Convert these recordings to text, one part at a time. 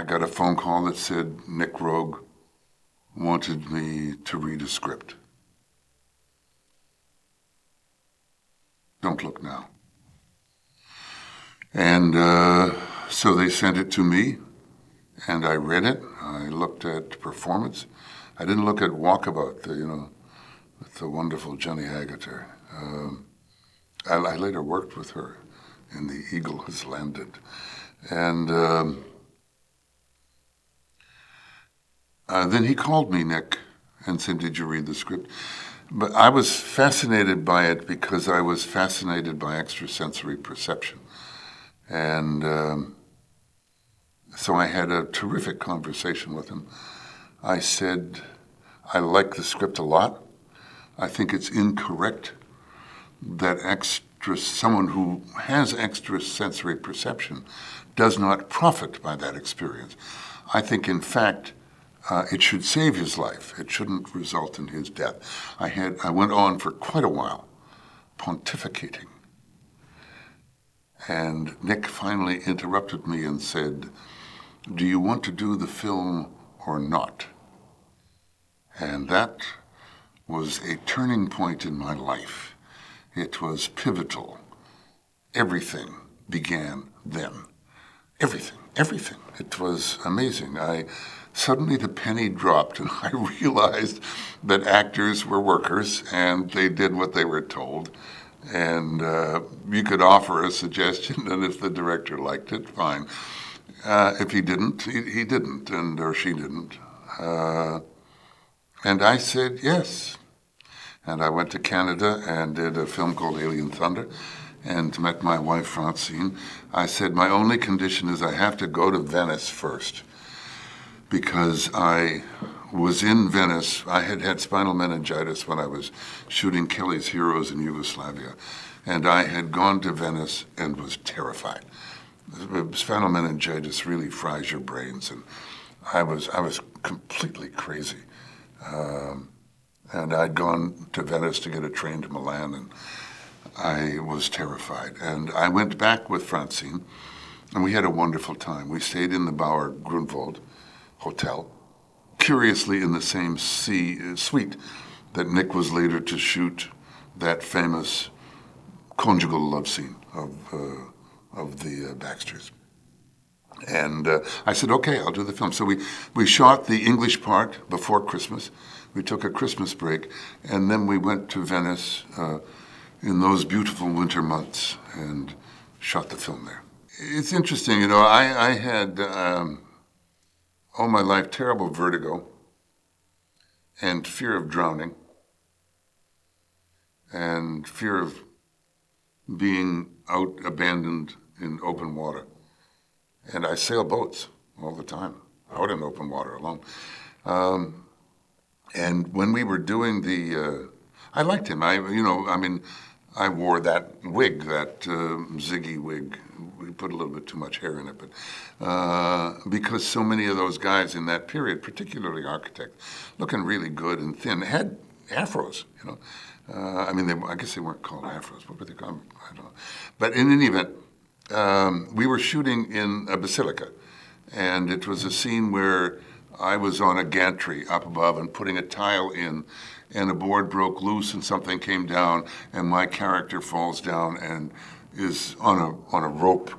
I got a phone call that said Nick Roeg wanted me to read a script. Don't look now. And so they sent it to me, and I read it. I looked at performance. I didn't look at Walkabout, with the wonderful Jenny Agutter. I later worked with her in The Eagle Has Landed. And then he called me, Nick, and said, did you read the script? But I was fascinated by it because I was fascinated by extrasensory perception. And so I had a terrific conversation with him. I said, I like the script a lot. I think it's incorrect that someone who has extrasensory perception does not profit by that experience. I think, in fact, it should save his life. It shouldn't result in his death. I went on for quite a while, pontificating. And Nick finally interrupted me and said, do you want to do the film or not? And that was a turning point in my life. It was pivotal. Everything began then. Everything. It was amazing. Suddenly the penny dropped and I realized that actors were workers and they did what they were told. And you could offer a suggestion, and if the director liked it, fine. If he didn't, he didn't, or she didn't. And I said yes. And I went to Canada and did a film called Alien Thunder and met my wife, Francine. I said, my only condition is I have to go to Venice first, because I was in Venice. I had had spinal meningitis when I was shooting Kelly's Heroes in Yugoslavia, and I had gone to Venice and was terrified. Spinal meningitis really fries your brains, and I was completely crazy. And I'd gone to Venice to get a train to Milan, and I was terrified. And I went back with Francine, and we had a wonderful time. We stayed in the Bauer Grunwald Hotel, curiously in the same suite that Nick was later to shoot that famous conjugal love scene of the Baxters. And I said, okay, I'll do the film. So we shot the English part before Christmas. We took a Christmas break, and then we went to Venice in those beautiful winter months and shot the film there. It's interesting, I had all my life terrible vertigo and fear of drowning and fear of being out abandoned in open water. And I sail boats all the time, out in open water alone. And when we were doing I liked him. I wore that wig, that Ziggy wig. We put a little bit too much hair in it, but because so many of those guys in that period, particularly architects, looking really good and thin, had afros, I guess they weren't called afros. What were they called? I don't know. But in any event, we were shooting in a basilica, and it was a scene where I was on a gantry up above and putting a tile in, and a board broke loose and something came down, and my character falls down and is on a rope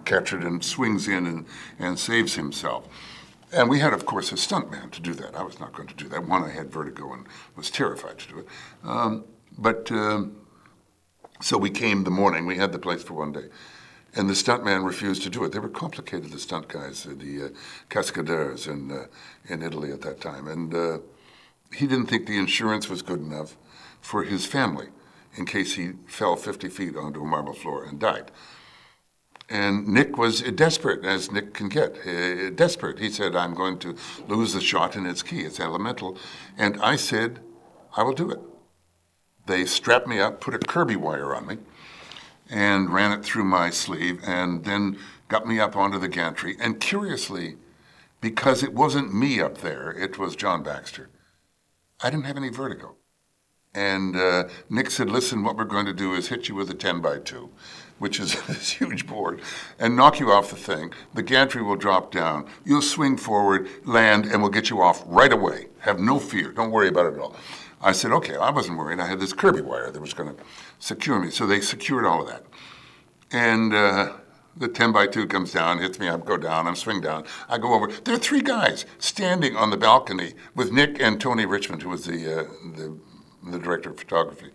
captured and swings in and saves himself. And we had, of course, a stuntman to do that. I was not going to do that. One, I had vertigo and was terrified to do it. So we came the morning. We had the place for one day. And the stuntman refused to do it. They were complicated, the stunt guys, the cascadeurs in Italy at that time. And he didn't think the insurance was good enough for his family in case he fell 50 feet onto a marble floor and died. And Nick was desperate, as Nick can get, desperate. He said, I'm going to lose the shot, and it's key, it's elemental. And I said, I will do it. They strapped me up, put a Kirby wire on me, and ran it through my sleeve, and then got me up onto the gantry. And curiously, because it wasn't me up there, it was John Baxter, I didn't have any vertigo. And Nick said, listen, what we're going to do is hit you with a 10 by 2. which is this huge board, and knock you off the thing. The gantry will drop down. You'll swing forward, land, and we'll get you off right away. Have no fear. Don't worry about it at all. I said, okay, I wasn't worried. I had this Kirby wire that was going to secure me. So they secured all of that. And the 10x2 comes down, hits me, I go down, I swing down. I go over. There are 3 guys standing on the balcony with Nick and Tony Richmond, who was the director of photography.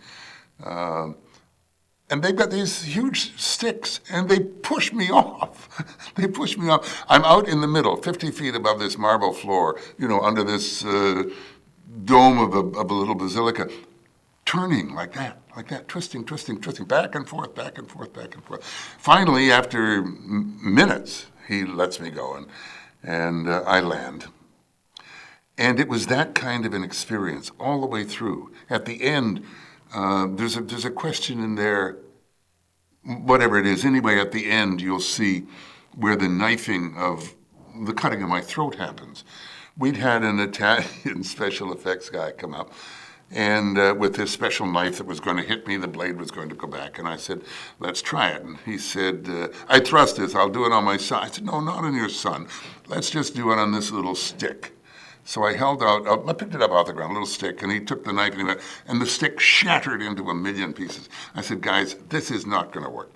And they've got these huge sticks, and they push me off. They push me off. I'm out in the middle, 50 feet above this marble floor, under this dome of a little basilica, turning like that, twisting, back and forth, back and forth, back and forth. Finally, after minutes, he lets me go, and I land. And it was that kind of an experience all the way through. At the end, there's a question in there, whatever it is. Anyway, at the end, you'll see where the knifing of the cutting of my throat happens. We'd had an Italian special effects guy come up, and with this special knife that was going to hit me, the blade was going to go back. And I said, let's try it. And he said, I trust this. I'll do it on my son. I said, no, not on your son. Let's just do it on this little stick. So I held out, I picked it up off the ground, a little stick, and he took the knife and the stick shattered into a million pieces. I said, guys, this is not going to work.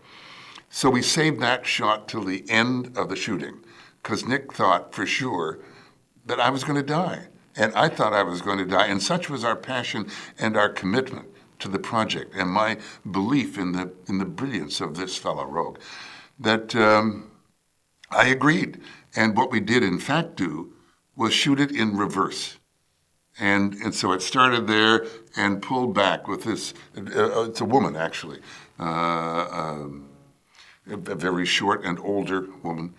So we saved that shot till the end of the shooting, because Nick thought for sure that I was going to die. And I thought I was going to die. And such was our passion and our commitment to the project and my belief in the brilliance of this fellow Roeg that I agreed. And what we did, in fact, do was shoot it in reverse. And so it started there and pulled back with this, it's a woman, actually, a very short and older woman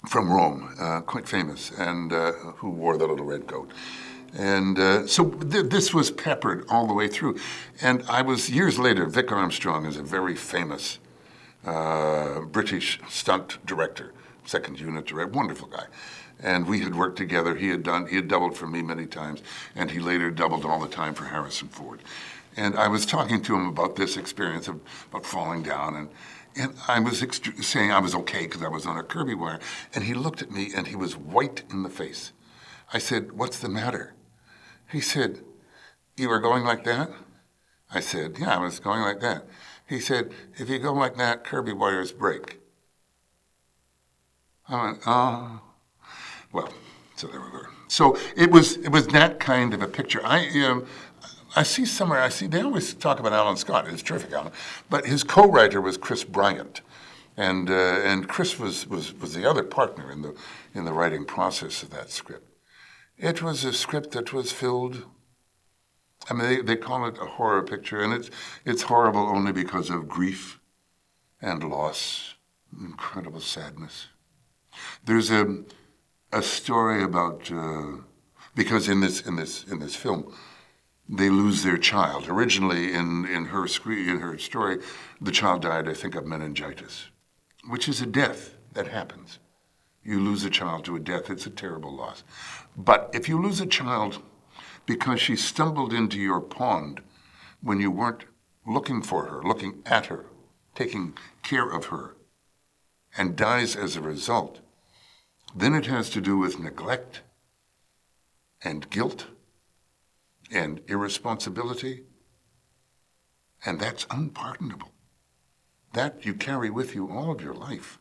from Rome, quite famous, and who wore the little red coat. And so this was peppered all the way through. And I was, years later, Vic Armstrong is a very famous British stunt director, second unit director, wonderful guy. And we had worked together. He had doubled for me many times, and he later doubled all the time for Harrison Ford. And I was talking to him about this experience about falling down, and I was saying I was okay because I was on a Kirby wire. And he looked at me, and he was white in the face. I said, what's the matter? He said, you were going like that? I said, yeah, I was going like that. He said, if you go like that, Kirby wires break. I went, oh. Well, so there we were. So it was that kind of a picture. I see somewhere, they always talk about Allan Scott. It's terrific, Allan. But his co-writer was Chris Bryant. And Chris was the other partner in the writing process of that script. It was a script that was filled, I mean, they call it a horror picture, and it's horrible only because of grief and loss, incredible sadness. There's a story about, because in this film, they lose their child. Originally, in her story, the child died, I think, of meningitis, which is a death that happens. You lose a child to a death, it's a terrible loss. But if you lose a child because she stumbled into your pond when you weren't looking for her, looking at her, taking care of her, and dies as a result, then it has to do with neglect and guilt and irresponsibility, and that's unpardonable. That you carry with you all of your life.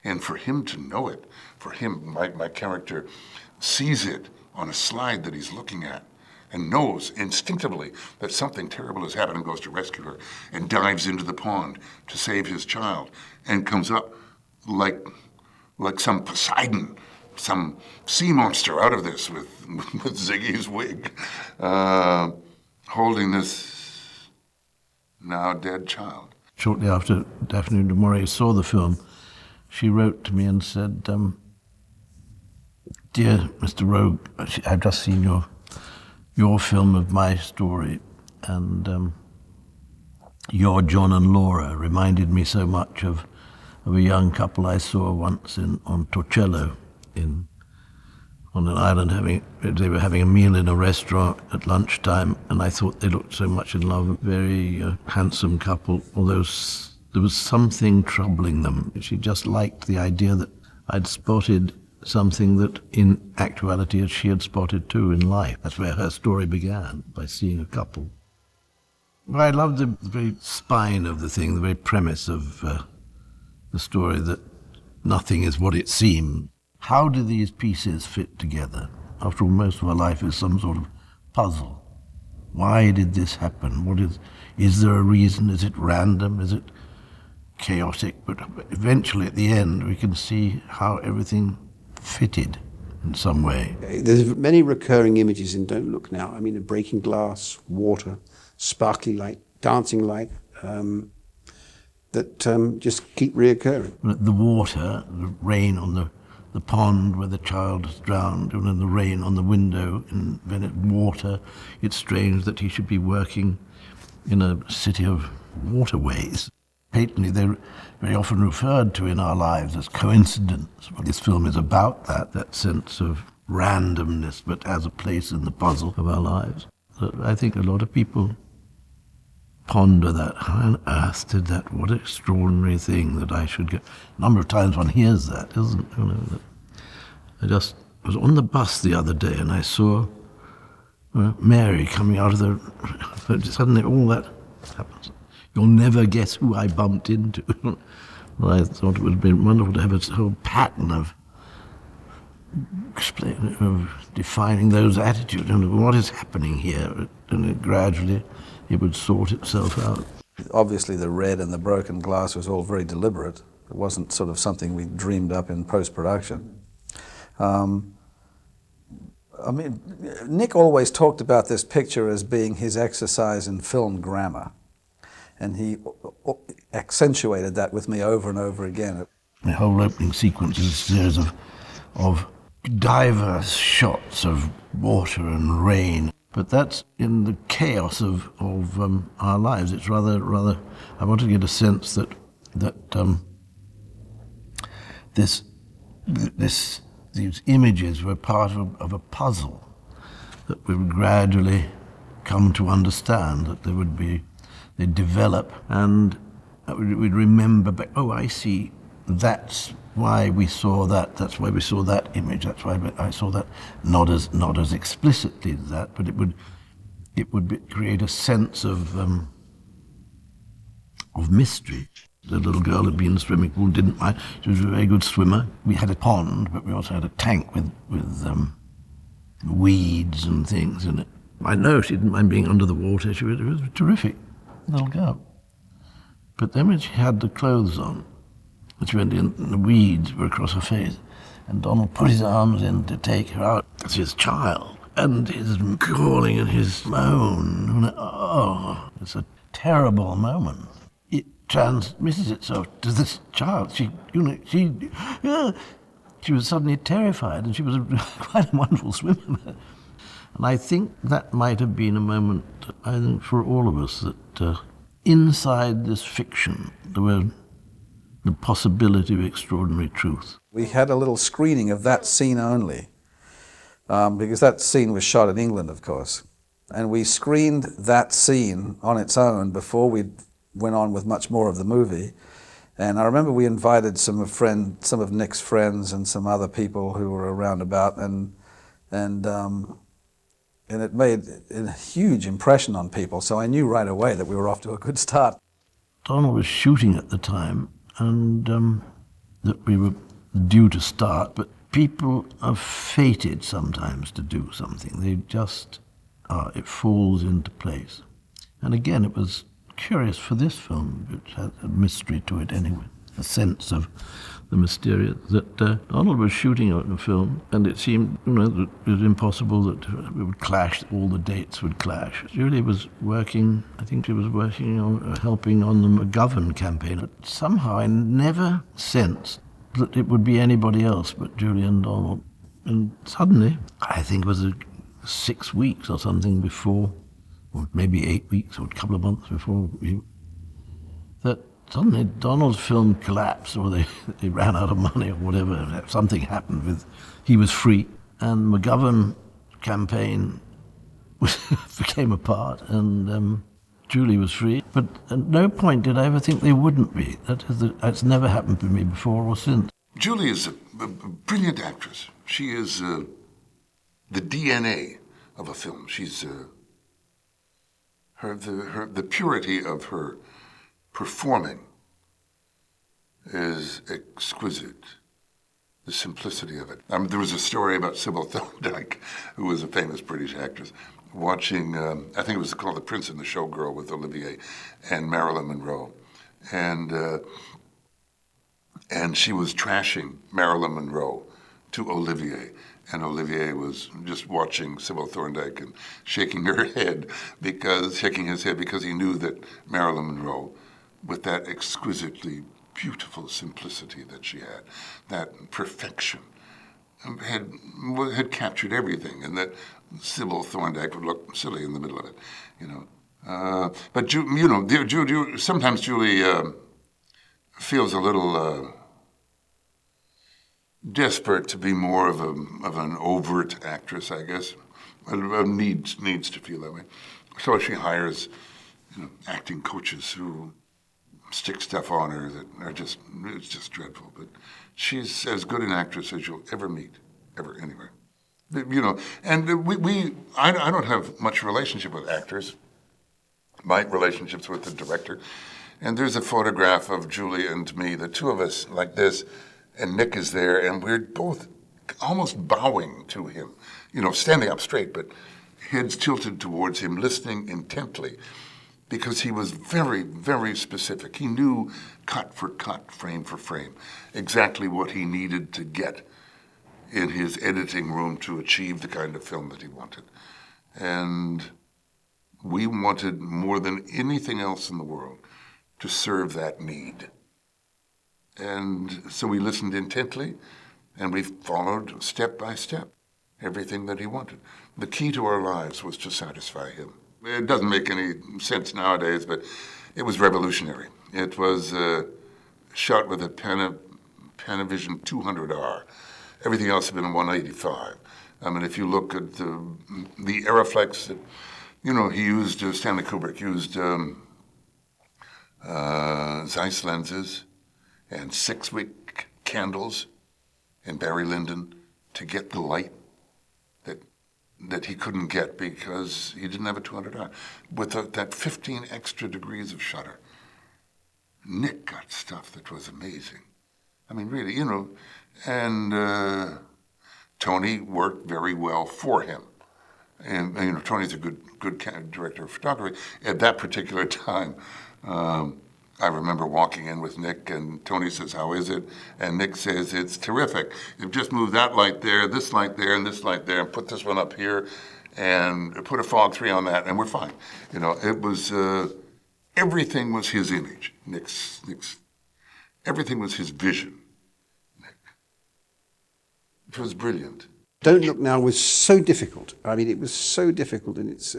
And for him to know it, for him, my character sees it on a slide that he's looking at and knows instinctively that something terrible has happened and goes to rescue her and dives into the pond to save his child and comes up like some Poseidon, some sea monster out of this with Ziggy's wig, holding this now dead child. Shortly after Daphne and Maurier saw the film, she wrote to me and said, "Dear Mr. Roeg, I've just seen your film of my story, and your John and Laura reminded me so much of a young couple I saw once on Torcello on an island they were having a meal in a restaurant at lunchtime, and I thought they looked so much in love. A very handsome couple, although there was something troubling them. She just liked the idea that I'd spotted something that in actuality she had spotted too in life. That's where her story began, by seeing a couple. But I loved the very spine of the thing, the very premise of the story, that nothing is what it seems. How do these pieces fit together? After all, most of our life is some sort of puzzle. Why did this happen? Is there a reason? Is it random? Is it chaotic? But eventually, at the end, we can see how everything fitted in some way. There's many recurring images in Don't Look Now. I mean, breaking glass, water, sparkly light, dancing light, that just keep reoccurring. The water, the rain on the pond where the child is drowned, and then the rain on the window in Venice. Water. It's strange that he should be working in a city of waterways. Patently, they're very often referred to in our lives as coincidence. Well, this film is about that sense of randomness, but as a place in the puzzle of our lives. So I think a lot of people ponder that. How on earth did that? What an extraordinary thing that I should get. A number of times one hears that, isn't it? I just was on the bus the other day and I saw Mary coming out of the... Suddenly all that happens. You'll never guess who I bumped into. Well, I thought it would have been wonderful to have a whole pattern of defining those attitudes and what is happening here, and gradually it would sort itself out. Obviously the red and the broken glass was all very deliberate. It wasn't sort of something we dreamed up in post-production. I mean, Nick always talked about this picture as being his exercise in film grammar, and he accentuated that with me over and over again. The whole opening sequence is a series of diverse shots of water and rain. But that's in the chaos of our lives. It's rather. I want to get a sense that these images were part of a puzzle that we would gradually come to understand. That they'd develop, and we'd remember. But oh, I see. That's why we saw that. That's why we saw that image. That's why I saw that. Not as explicitly as that, but it would create a sense of mystery. The little girl had been in the swimming pool, didn't mind. She was a very good swimmer. We had a pond, but we also had a tank with weeds and things in it. I know she didn't mind being under the water. She was a terrific little girl. But then when she had the clothes on, she went in, and the weeds were across her face, and Donald put his arms in to take her out as his child, and his calling and his moan. Oh, it's a terrible moment. It transmisses itself to this child. She was suddenly terrified, and she was quite a wonderful swimmer. And I think that might have been a moment, I think, for all of us, that inside this fiction there were the possibility of extraordinary truth. We had a little screening of that scene only, because that scene was shot in England, of course. And we screened that scene on its own before we went on with much more of the movie. And I remember we invited some of Nick's friends and some other people who were around about, and it made a huge impression on people. So I knew right away that we were off to a good start. Donald was shooting at the time, and that we were due to start, but people are fated sometimes to do something. They just it falls into place. And again, it was curious for this film, which had a mystery to it anyway, a sense of the mysterious, that Donald was shooting a film, and it seemed, that it was impossible that it would clash, all the dates would clash. Julie was working, I think she was working on, helping on the McGovern campaign, but somehow I never sensed that it would be anybody else but Julie and Donald. And suddenly, I think it was 6 weeks or something before, or maybe 8 weeks or a couple of months before, that suddenly Donald's film collapsed, or they ran out of money or whatever. Something happened he was free. and McGovern campaign became a part, and Julie was free. But at no point did I ever think they wouldn't be. That's never happened to me before or since. Julie is a brilliant actress. She is the DNA of a film. She's the purity of her performing is exquisite. The simplicity of it. There was a story about Sybil Thorndike, who was a famous British actress, watching, I think it was called The Prince and the Showgirl with Olivier and Marilyn Monroe. And she was trashing Marilyn Monroe to Olivier. And Olivier was just watching Sybil Thorndike and shaking his head because he knew that Marilyn Monroe, with that exquisitely beautiful simplicity that she had, that perfection, had captured everything, and that Sybil Thorndike would look silly in the middle of it, you know. But sometimes Julie feels a little desperate to be more of an overt actress, I guess. Needs to feel that way. So she hires, acting coaches who stick stuff on her that it's just dreadful. But she's as good an actress as you'll ever meet, ever, anywhere. And I don't have much relationship with actors. My relationship's with the director. And there's a photograph of Julie and me, the two of us like this, and Nick is there, and we're both almost bowing to him, standing up straight, but heads tilted towards him, listening intently, because he was very, very specific. He knew cut for cut, frame for frame, exactly what he needed to get in his editing room to achieve the kind of film that he wanted. And we wanted more than anything else in the world to serve that need. And so we listened intently, and we followed step by step everything that he wanted. The key to our lives was to satisfy him. It doesn't make any sense nowadays, but it was revolutionary. It was shot with a Panavision 200R. Everything else had been a 185. I mean, if you look at the Aeroflex that, he used, Stanley Kubrick used Zeiss lenses and 6-wick candles and Barry Lyndon to get the light that he couldn't get because he didn't have a 200R. With that 15 extra degrees of shutter, Nick got stuff that was amazing. I mean, really, and Tony worked very well for him. And Tony's a good director of photography. At that particular time, I remember walking in with Nick, and Tony says, "How is it?" And Nick says, "It's terrific. You've just moved that light there, this light there, and this light there, and put this one up here, and put a fog 3 on that, and we're fine." It was, everything was his image. Nick's, everything was his vision. Nick. It was brilliant. Don't Look Now was so difficult. I mean, it was so difficult, and it's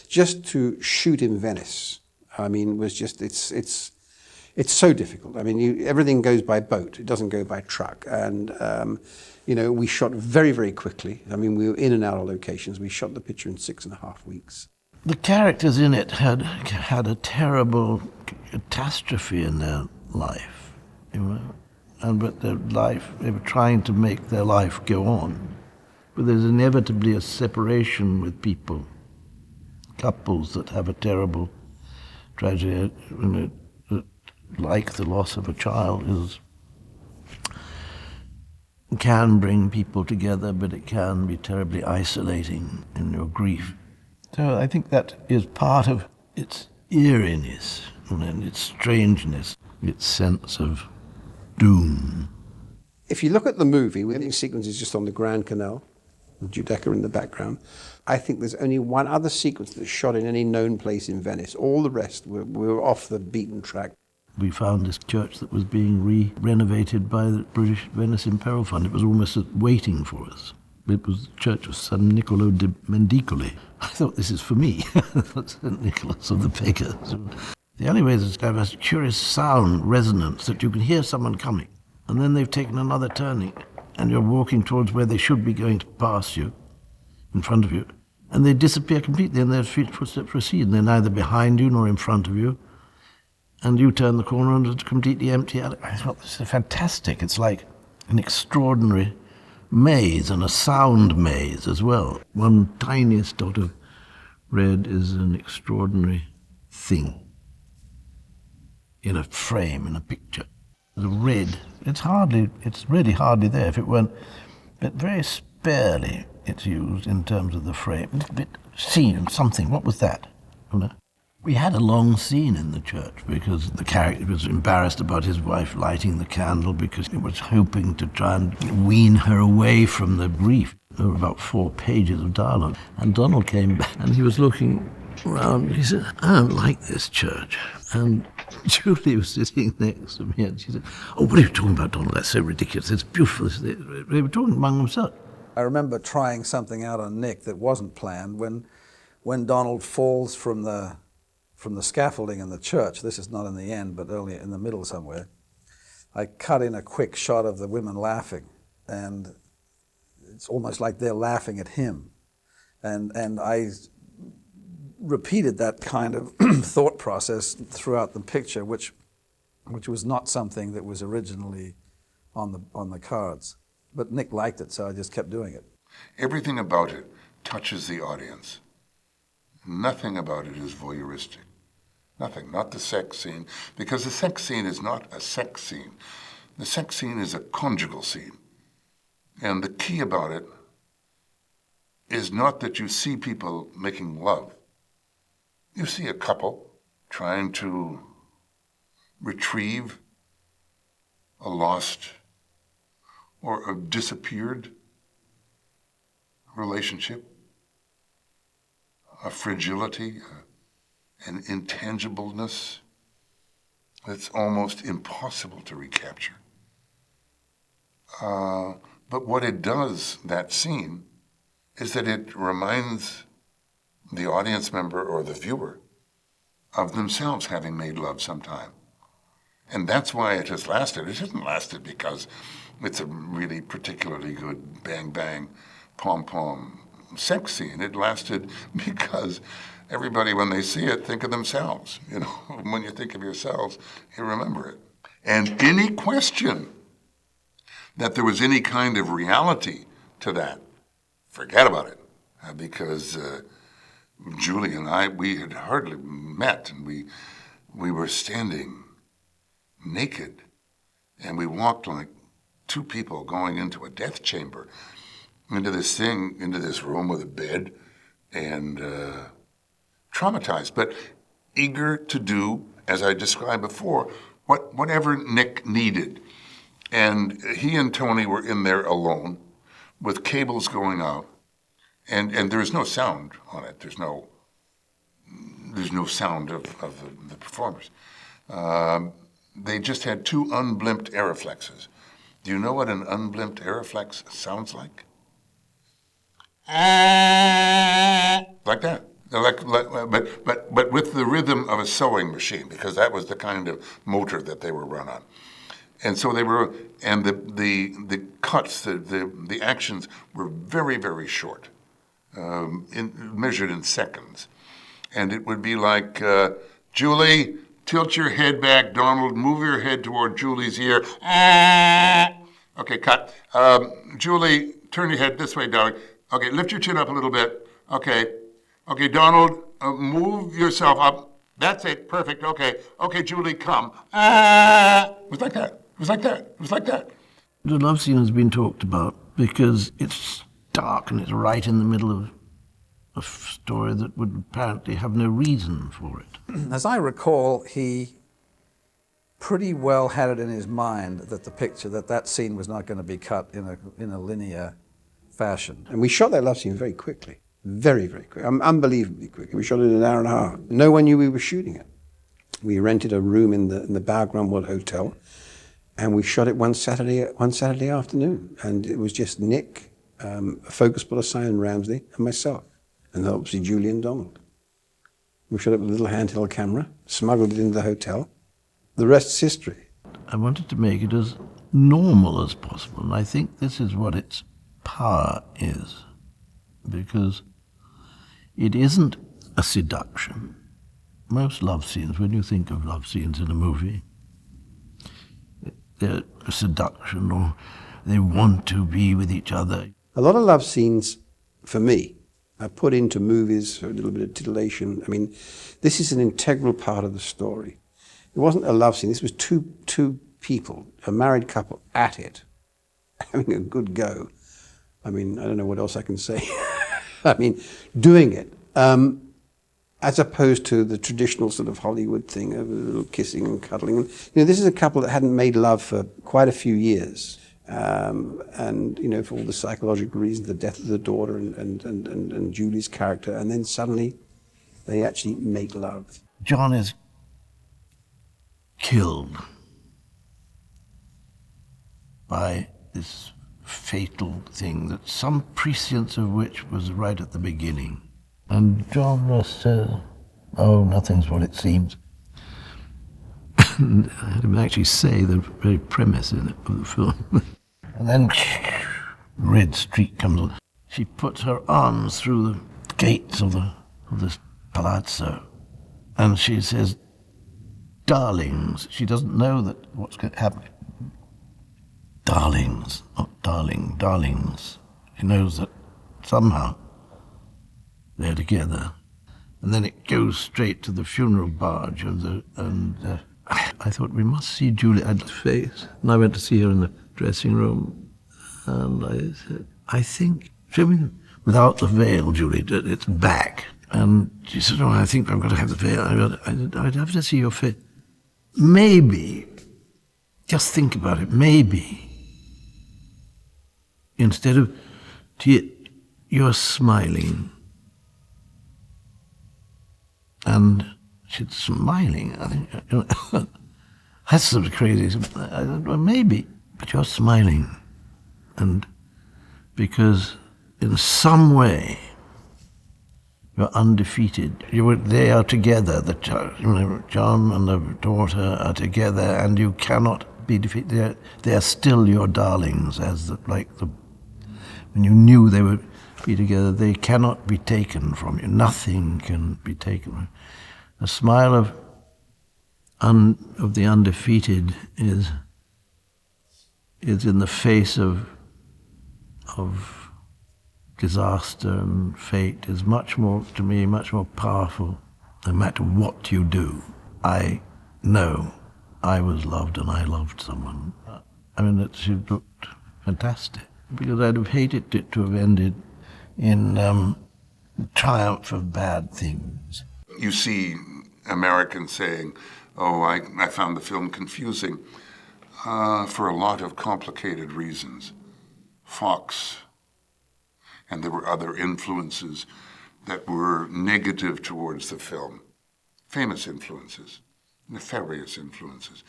just to shoot in Venice. I mean, was just it's so difficult. I mean, everything goes by boat; it doesn't go by truck. And we shot very, very quickly. I mean, we were in and out of locations. We shot the picture in 6.5 weeks. The characters in it had a terrible catastrophe in their life, but their life, they were trying to make their life go on. But there's inevitably a separation with people, couples that have a terrible tragedy, like the loss of a child, can bring people together, but it can be terribly isolating in your grief. So I think that is part of its eeriness and its strangeness, its sense of doom. If you look at the movie, the ending sequence is just on the Grand Canal, with Giudecca in the background. I think there's only one other sequence that's shot in any known place in Venice. All the rest were off the beaten track. We found this church that was being renovated by the British Venice Imperial Fund. It was almost waiting for us. It was the church of San Niccolo di Mendicoli. I thought, this is for me. That's St. Nicholas of the Beggars. The only way is to have a curious sound resonance that you can hear someone coming, and then they've taken another turning, and you're walking towards where they should be going to pass you, in front of you, and they disappear completely, and their footsteps recede, and they're neither behind you nor in front of you, and you turn the corner and it's completely empty. I thought, this is fantastic. It's like an extraordinary maze, and a sound maze as well. One tiniest dot of red is an extraordinary thing in a frame, in a picture. The red, it's really hardly there if it weren't, but very sparely it's used in terms of the frame. A little bit scene, something, what was that? You know? We had a long scene in the church because the character was embarrassed about his wife lighting the candle because he was hoping to try and wean her away from the grief. There were about 4 pages of dialogue. And Donald came back and he was looking around. He said, I don't like this church. And Julie was sitting next to me and she said, oh, what are you talking about, Donald? That's so ridiculous. It's beautiful. They were talking among themselves. I remember trying something out on Nick that wasn't planned when Donald falls from the scaffolding in the church. This is not in the end, but early in the middle somewhere. I cut in a quick shot of the women laughing, and it's almost like they're laughing at him. And I repeated that kind of thought process throughout the picture, which was not something that was originally on the cards. But Nick liked it, so I just kept doing it. Everything about it touches the audience. Nothing about it is voyeuristic. Nothing, not the sex scene, because the sex scene is not a sex scene. The sex scene is a conjugal scene. And the key about it is not that you see people making love. You see a couple trying to retrieve a lost or a disappeared relationship, a fragility, an intangibleness that's almost impossible to recapture. But what it does, that scene, is that it reminds the audience member or the viewer of themselves having made love sometime. And that's why it has lasted. It hasn't lasted because it's a really particularly good bang-bang, pom-pom sex scene. It lasted because everybody, when they see it, think of themselves. You know, when you think of yourselves, you remember it. And any question that there was any kind of reality to that, forget about it. Because Julie and I, we had hardly met, and we were standing naked, and we walked like 2 people going into a death chamber, into this room with a bed, and traumatized, but eager to do, as I described before, whatever Nick needed. And he and Tony were in there alone with cables going out, and there's no sound on it. There's no sound of the performers. They just had 2 unblimped Aeroflexes. Do you know what an unblimped Aeroflex sounds like? Like that. But with the rhythm of a sewing machine, because that was the kind of motor that they were run on. And so they were, and the cuts, the actions were very, very short, measured in seconds. And it would be like, Julie, tilt your head back. Donald, move your head toward Julie's ear. Okay, cut. Julie, turn your head this way, darling. Okay, lift your chin up a little bit. Okay, Donald, move yourself up. That's it, perfect. Okay, Julie, come. It was like that. It was like that. The love scene has been talked about because it's dark and it's right in the middle of a story that would apparently have no reason for it. As I recall, he pretty well had it in his mind that that scene was not going to be cut in a linear fashion. And we shot that love scene very quickly. Very, very quick. Unbelievably quick. We shot it in an hour and a half. No one knew we were shooting it. We rented a room in the Bow Grumwood Hotel, and we shot it one Saturday afternoon. And it was just Nick, a focus puller, Simon Ramsey, and myself. And obviously Julie and Donald. We shot it with a little handheld camera, smuggled it into the hotel. The rest is history. I wanted to make it as normal as possible, and I think this is what its power is, because it isn't a seduction. Most love scenes, when you think of love scenes in a movie, they're a seduction, or they want to be with each other. A lot of love scenes, for me, are put into movies for a little bit of titillation. I mean, this is an integral part of the story. It wasn't a love scene. This was two people, a married couple, at it, having a good go. I mean, I don't know what else I can say. I mean, doing it, as opposed to the traditional sort of Hollywood thing of a little kissing and cuddling. And, this is a couple that hadn't made love for quite a few years. And, for all the psychological reasons, the death of the daughter and Julie's character, and then suddenly they actually make love. John is killed by this fatal thing, that some prescience of which was right at the beginning. And John just says, oh, nothing's what it seems. And I had him actually say the very premise in it of the film. And then red streak comes on. She puts her arms through the gates of this palazzo, and she says, darlings. She doesn't know that what's going to happen. Darlings, not darling, darlings. She knows that somehow they're together. And then it goes straight to the funeral barge I thought, we must see Juliet's face. And I went to see her in the dressing room, and I said, I think, show me, without the veil, Julie, it's back. And she said, oh, I think I've got to have the veil. I'd have to see your face. Maybe, just think about it, maybe, instead of you're smiling. And she's smiling. I think that's sort of crazy. Well, maybe, but you're smiling. And because in some way you're undefeated. They are together. John and the daughter are together, and you cannot be defeated. They are still your darlings, when you knew they would be together. They cannot be taken from you. Nothing can be taken from you. A smile of the undefeated is in the face of disaster and fate, is much more, to me, much more powerful. No matter what you do, I know I was loved and I loved someone. I mean, she looked fantastic, because I'd have hated it to have ended in triumph of bad things. You see Americans saying, oh, I found the film confusing for a lot of complicated reasons. Fox, and there were other influences that were negative towards the film. Famous influences, nefarious influences,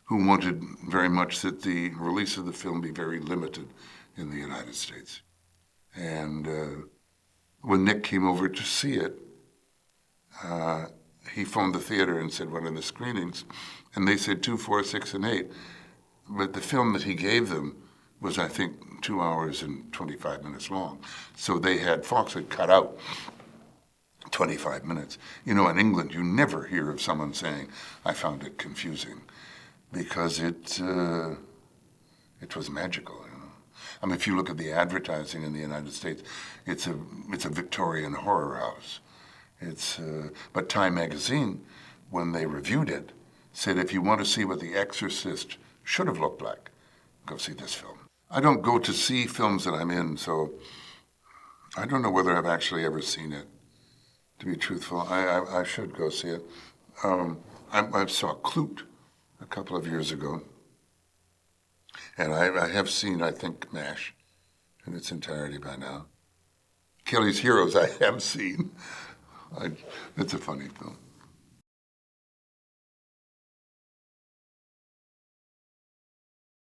who wanted very much that the release of the film be very limited in the United States. And when Nick came over to see it, he phoned the theater and said, what are the screenings? And they said 2, 4, 6, and 8. But the film that he gave them was, I think, 2 hours and 25 minutes long. So Fox had cut out 25 minutes. In England, you never hear of someone saying, I found it confusing, because it was magical. I mean, if you look at the advertising in the United States, it's a Victorian horror house. But Time magazine, when they reviewed it, said, if you want to see what The Exorcist should have looked like, go see this film. I don't go to see films that I'm in, so I don't know whether I've actually ever seen it, to be truthful. I should go see it. I saw Clute a couple of years ago, and I have seen, I think, MASH in its entirety by now. Kelly's Heroes I have seen. It's a funny film.